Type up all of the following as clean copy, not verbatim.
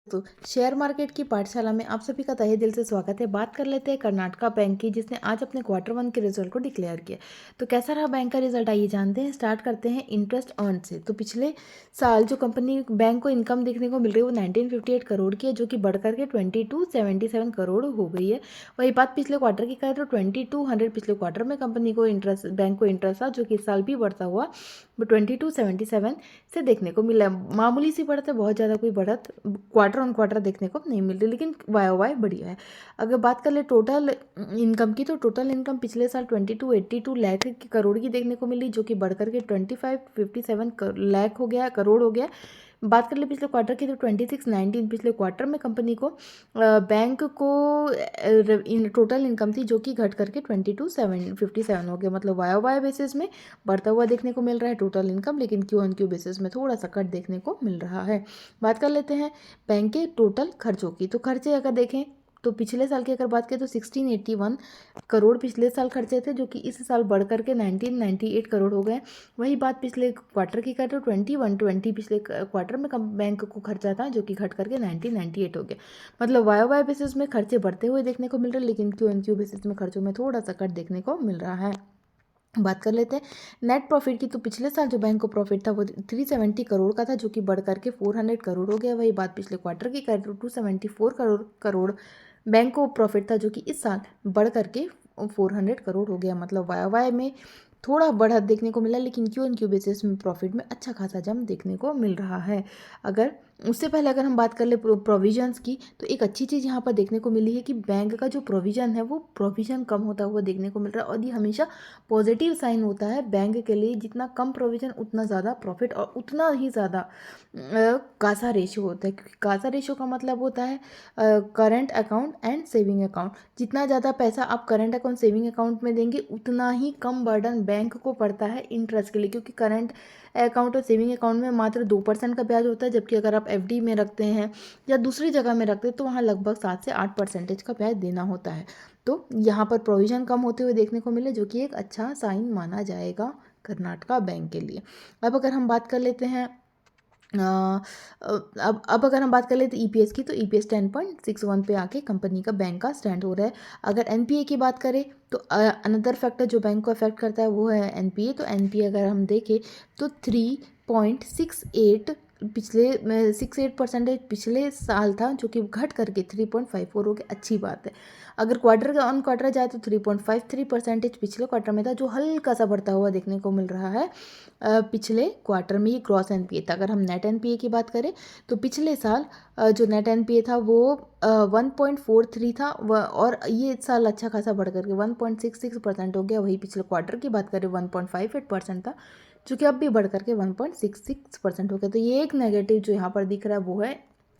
तो share market की पाठशाला में आप सभी का तहे दिल से स्वागत है। बात कर लेते हैं कर्नाटका बैंक की, जिसने आज अपने क्वार्टर वन के रिजल्ट को डिक्लेयर किया। तो कैसा रहा बैंक का रिजल्ट, आइए जानते हैं। स्टार्ट करते हैं इंटरेस्ट अर्न से। तो पिछले साल जो कंपनी बैंक को इनकम देखने को मिल रही है वो 1958 करोड़ की है, जो कि बढ़कर के 2277 करोड़ हो गई है। वही बात पिछले क्वार्टर की करें तो 2200 पिछले क्वार्टर में कंपनी को इंटरेस्ट, बैंक को इंटरेस्ट था, जो कि इस साल भी बढ़ता हुआ 2277 से देखने को मिला। मामूली सी बढ़त है, बहुत ज़्यादा कोई बढ़त क्वार्टर ऑन क्वार्टर देखने को नहीं मिल रही, लेकिन वाई वाई बढ़िया है। अगर बात कर ले टोटल इनकम की, तो टोटल इनकम पिछले साल 2282 लाख की करोड़ की देखने को मिली, जो कि बढ़कर के 2557 लाख हो गया, करोड़ हो गया। बात कर ले पिछले क्वार्टर की, तो 2619 पिछले क्वार्टर में कंपनी को बैंक को टोटल इनकम थी, जो कि घट करके 2257 हो गया। मतलब वाई वाई बेसिस में बढ़ता हुआ देखने को मिल रहा है टोटल इनकम, लेकिन क्यू ऑन क्यू बेसिस में थोड़ा सा कट देखने को मिल रहा है। बात कर लेते हैं बैंक के टोटल खर्चों की। तो खर्चे अगर देखें तो पिछले साल की अगर बात करें तो 1681 करोड़ पिछले साल खर्चे थे, जो कि इस साल बढ़ करके 1998 करोड़ हो गए। वही बात पिछले क्वार्टर की करें तो 2120 पिछले क्वार्टर में बैंक को खर्चा था, जो कि घट करके 1998 हो गया। मतलब वाई वाई बेसिस में खर्चे बढ़ते हुए देखने को मिल रहे हैं, लेकिन क्यू एन क्यू बेसिस में खर्चों में थोड़ा सा कट देखने को मिल रहा है। बात कर लेते हैं नेट प्रॉफिट की। तो पिछले साल जो बैंक को प्रॉफिट था वो 370 करोड़ का था, जो कि बढ़ करके 400 करोड़ हो गया। वही बात पिछले क्वार्टर की करें तो 274 करोड़ बैंक को प्रॉफिट था, जो कि इस साल बढ़ करके 400 करोड़ हो गया। मतलब वाई वाई में थोड़ा बढ़त देखने को मिला, लेकिन क्यू एन क्यू बेसिस में प्रॉफिट में अच्छा खासा जंप देखने को मिल रहा है। अगर उससे पहले अगर हम बात कर ले प्रोविजंस की, तो एक अच्छी चीज़ यहाँ पर देखने को मिली है कि बैंक का जो प्रोविज़न है वो प्रोविज़न कम होता हुआ देखने को मिल रहा है, और ये हमेशा पॉजिटिव साइन होता है बैंक के लिए। जितना कम प्रोविज़न उतना ज़्यादा प्रॉफिट और उतना ही ज़्यादा कासा रेशियो होता है, क्योंकि कासा रेशियो का मतलब होता है current account and saving account. जितना ज़्यादा पैसा आप करंट अकाउंट सेविंग अकाउंट में देंगे, उतना ही कम बर्डन बैंक को पड़ता है इंटरेस्ट के लिए, क्योंकि करंट अकाउंट और सेविंग अकाउंट में मात्र 2% का ब्याज होता है, जबकि अगर आप एफडी में रखते हैं या दूसरी जगह में रखते हैं तो वहाँ लगभग 7 से 8% का ब्याज देना होता है। तो यहाँ पर प्रोविज़न कम होते हुए देखने को मिले, जो कि एक अच्छा साइन माना जाएगा कर्नाटका बैंक के लिए। अब अगर हम बात कर लेते हैं अब अगर हम बात कर लेते ईपीएस की, तो ईपीएस 10.61 पे आके कंपनी का बैंक का स्टैंड हो रहा है। अगर एनपीए की बात करें तो अनदर फैक्टर जो बैंक को अफेक्ट करता है वो है एनपीए। तो एनपीए अगर हम देखें तो 3.68 पिछले 68% पिछले साल था, जो कि घट करके 3.54 हो गया। अच्छी बात है। अगर क्वार्टर का ऑन क्वार्टर जाए तो 3.53% पिछले क्वार्टर में था, जो हल्का सा बढ़ता हुआ देखने को मिल रहा है पिछले क्वार्टर में। ही क्रॉस एनपीए था। अगर हम नेट एनपीए की बात करें तो पिछले साल जो नेट एनपीए था वो 1.43 था, और ये साल अच्छा खासा बढ़ करके 1.66% हो गया। वही पिछले क्वार्टर की बात करें 1.58% था, जो कि अब भी बढ़ करके 1.66% हो गया। तो ये एक नेगेटिव जो यहाँ पर दिख रहा है वो है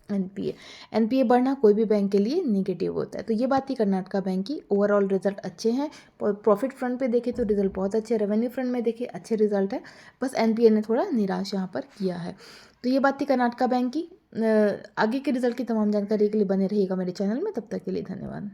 एनपीए। एनपीए बढ़ना कोई भी बैंक के लिए निगेटिव होता है। तो ये बात थी कर्नाटका बैंक की। ओवरऑल रिजल्ट अच्छे हैं। प्रॉफिट फ्रंट पे देखें तो रिजल्ट बहुत अच्छे, रेवेन्यू फ्रंट में देखें अच्छे रिजल्ट है। बस एनपीए ने थोड़ा निराश यहाँ पर किया है। तो ये बात थी कर्नाटका बैंक की। आगे के रिजल्ट की तमाम जानकारी के लिए बने रहिएगा मेरे चैनल में। तब तक के लिए धन्यवाद।